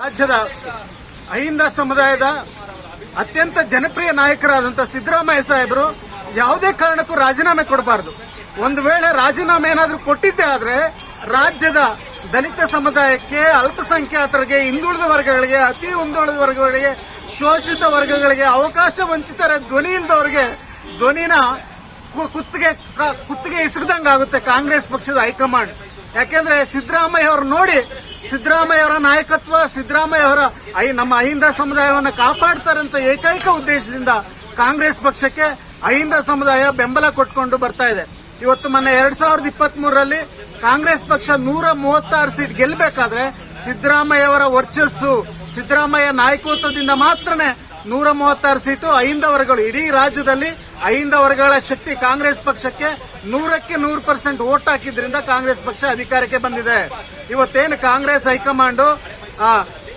ರಾಜ್ಯದ ಅಹಿಂದ ಸಮುದಾಯದ ಅತ್ಯಂತ ಜನಪ್ರಿಯ ನಾಯಕರಾದಂತಹ ಸಿದ್ದರಾಮಯ್ಯ ಸಾಹೇಬರು ಯಾವುದೇ ಕಾರಣಕ್ಕೂ ರಾಜೀನಾಮೆ ಕೊಡಬಾರದು. ಒಂದು ವೇಳೆ ರಾಜೀನಾಮೆ ಏನಾದರೂ ಕೊಟ್ಟಿದ್ದೇ ಆದ್ರೆ ರಾಜ್ಯದ ದಲಿತ ಸಮುದಾಯಕ್ಕೆ, ಅಲ್ಪಸಂಖ್ಯಾತರಿಗೆ, ಹಿಂದುಳಿದ ವರ್ಗಗಳಿಗೆ, ಅತಿ ಹಿಂದುಳಿದ ವರ್ಗಗಳಿಗೆ, ಶೋಷಿತ ವರ್ಗಗಳಿಗೆ, ಅವಕಾಶ ವಂಚಿತರ ಧ್ವನಿ ಇಲ್ಲದವರಿಗೆ ಧ್ವನಿನ ಕುತ್ತಿಗೆ ಇಸಗದಂಗಾಗುತ್ತೆ ಕಾಂಗ್ರೆಸ್ ಪಕ್ಷದ ಹೈಕಮಾಂಡ್. ಯಾಕೆಂದ್ರೆ ಸಿದ್ದರಾಮಯ್ಯ ಅವರು ನೋಡಿ, ಸಿದ್ದರಾಮಯ್ಯ ಅವರ ನಾಯಕತ್ವ, ಸಿದ್ದರಾಮಯ್ಯ ಅವರ ನಮ್ಮ ಅಹಿಂದ ಸಮುದಾಯವನ್ನು ಕಾಪಾಡ್ತಾರಂತ ಏಕೈಕ ಉದ್ದೇಶದಿಂದ ಕಾಂಗ್ರೆಸ್ ಪಕ್ಷಕ್ಕೆ ಅಹಿಂದ ಸಮುದಾಯ ಬೆಂಬಲ ಕೊಟ್ಕೊಂಡು ಬರ್ತಾ ಇದೆ. ಇವತ್ತು ಮೊನ್ನೆ 2023ರಲ್ಲಿ ಕಾಂಗ್ರೆಸ್ ಪಕ್ಷ 136 ಸೀಟ್ ಗೆಲ್ಲಬೇಕಾದ್ರೆ ಸಿದ್ದರಾಮಯ್ಯ ಅವರ ವರ್ಚಸ್ಸು, ಸಿದ್ದರಾಮಯ್ಯ ನಾಯಕತ್ವದಿಂದ ಮಾತ್ರನೇ 136 ಸೀಟು ಅಹಿಂದ ವರ್ಗಗಳು. ಇಡೀ ರಾಜ್ಯದಲ್ಲಿ ಅಹಿಂದ ವರ್ಗಗಳ ಶಕ್ತಿ ಕಾಂಗ್ರೆಸ್ ಪಕ್ಷಕ್ಕೆ 100ಕ್ಕೆ 100% ವೋಟ್ ಹಾಕಿದ್ರಿಂದ ಕಾಂಗ್ರೆಸ್ ಪಕ್ಷ ಅಧಿಕಾರಕ್ಕೆ ಬಂದಿದೆ. ಇವತ್ತೇನು ಕಾಂಗ್ರೆಸ್ ಹೈಕಮಾಂಡ್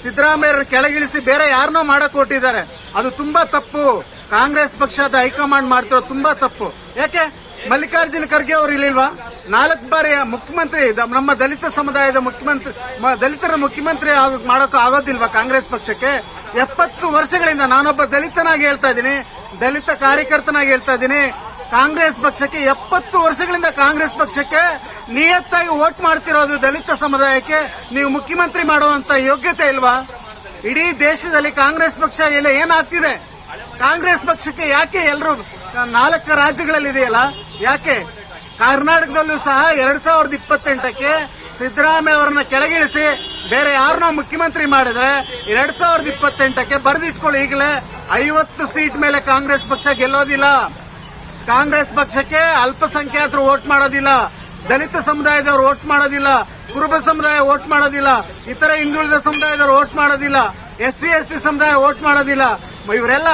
ಸಿದ್ದರಾಮಯ್ಯ ಕೆಳಗಿಳಿಸಿ ಬೇರೆ ಯಾರನ್ನೋ ಮಾಡಕ್ ಹೊರಟಿದ್ದಾರೆ, ಅದು ತುಂಬಾ ತಪ್ಪು. ಕಾಂಗ್ರೆಸ್ ಪಕ್ಷದ ಹೈಕಮಾಂಡ್ ಮಾಡ್ತಿರೋದು ತುಂಬಾ ತಪ್ಪು. ಯಾಕೆ ಮಲ್ಲಿಕಾರ್ಜುನ ಖರ್ಗೆ ಅವರು ಇಲ್ಲಿಲ್ವಾ? 4 ಬಾರಿ ಮುಖ್ಯಮಂತ್ರಿ, ನಮ್ಮ ದಲಿತ ಸಮುದಾಯದ ಮುಖ್ಯಮಂತ್ರಿ, ದಲಿತರ ಮುಖ್ಯಮಂತ್ರಿ ಮಾಡೋಕೆ ಆಗೋದಿಲ್ವಾ ಕಾಂಗ್ರೆಸ್ ಪಕ್ಷಕ್ಕೆ? 70 ವರ್ಷಗಳಿಂದ ನಾನೊಬ್ಬ ದಲಿತನಾಗಿ ಹೇಳ್ತಾ ಇದ್ದೀನಿ, ದಲಿತ ಕಾರ್ಯಕರ್ತನಾಗಿ ಹೇಳ್ತಾ ಇದ್ದೀನಿ, ಕಾಂಗ್ರೆಸ್ ಪಕ್ಷಕ್ಕೆ 70 ವರ್ಷಗಳಿಂದ ಕಾಂಗ್ರೆಸ್ ಪಕ್ಷಕ್ಕೆ ನಿಯತ್ತಾಗಿ ವೋಟ್ ಮಾಡ್ತಿರೋದು ದಲಿತ ಸಮುದಾಯಕ್ಕೆ ನೀವು ಮುಖ್ಯಮಂತ್ರಿ ಮಾಡುವಂತ ಯೋಗ್ಯತೆ ಇಲ್ವಾ? ಇಡೀ ದೇಶದಲ್ಲಿ ಕಾಂಗ್ರೆಸ್ ಪಕ್ಷ ಎಲ್ಲ ಏನಾಗ್ತಿದೆ? ಕಾಂಗ್ರೆಸ್ ಪಕ್ಷಕ್ಕೆ ಯಾಕೆ ಎಲ್ಲರೂ 4 ರಾಜ್ಯಗಳಲ್ಲಿ ಇದೆಯಲ್ಲ, ಯಾಕೆ? ಕರ್ನಾಟಕದಲ್ಲೂ ಸಹ 2028ಕ್ಕೆ ಸಿದ್ದರಾಮಯ್ಯ ಅವರನ್ನ ಕೆಳಗಿಳಿಸಿ ಬೇರೆ ಯಾರನ್ನೋ ಮುಖ್ಯಮಂತ್ರಿ ಮಾಡಿದ್ರೆ 2028ಕ್ಕೆ ಬರೆದಿಟ್ಕೊಳ್ಳಿ, ಈಗಲೇ 50 ಸೀಟ್ ಮೇಲೆ ಕಾಂಗ್ರೆಸ್ ಪಕ್ಷ ಗೆಲ್ಲೋದಿಲ್ಲ. ಕಾಂಗ್ರೆಸ್ ಪಕ್ಷಕ್ಕೆ ಅಲ್ಪಸಂಖ್ಯಾತರು ವೋಟ್ ಮಾಡೋದಿಲ್ಲ, ದಲಿತ ಸಮುದಾಯದವರು ವೋಟ್ ಮಾಡೋದಿಲ್ಲ, ಕುರುಬ ಸಮುದಾಯ ವೋಟ್ ಮಾಡೋದಿಲ್ಲ, ಇತರ ಹಿಂದುಳಿದ ಸಮುದಾಯದವರು ವೋಟ್ ಮಾಡೋದಿಲ್ಲ, SC ST ಸಮುದಾಯ ವೋಟ್ ಮಾಡೋದಿಲ್ಲ. ಇವರೆಲ್ಲ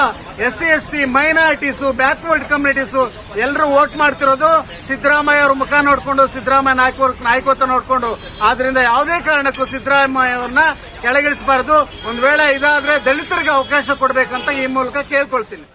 SC ST minorities, backward communities ಎಲ್ಲರೂ ವೋಟ್ ಮಾಡ್ತಿರೋದು ಸಿದ್ದರಾಮಯ್ಯ ಅವರ ಮುಖ ನೋಡಿಕೊಂಡು, ಸಿದ್ದರಾಮಯ್ಯ ನಾಯಕತ್ವ ನೋಡಿಕೊಂಡು. ಆದ್ರಿಂದ ಯಾವುದೇ ಕಾರಣಕ್ಕೂ ಸಿದ್ದರಾಮಯ್ಯ ಅವರನ್ನ ಕೆಳಗಿಳಿಸಬಾರದು. ಒಂದು ವೇಳೆ ಇದಾದ್ರೆ ದಲಿತರಿಗೆ ಅವಕಾಶ ಕೊಡಬೇಕಂತ ಈ ಮೂಲಕ ಕೇಳ್ಕೊಳ್ತೀನಿ.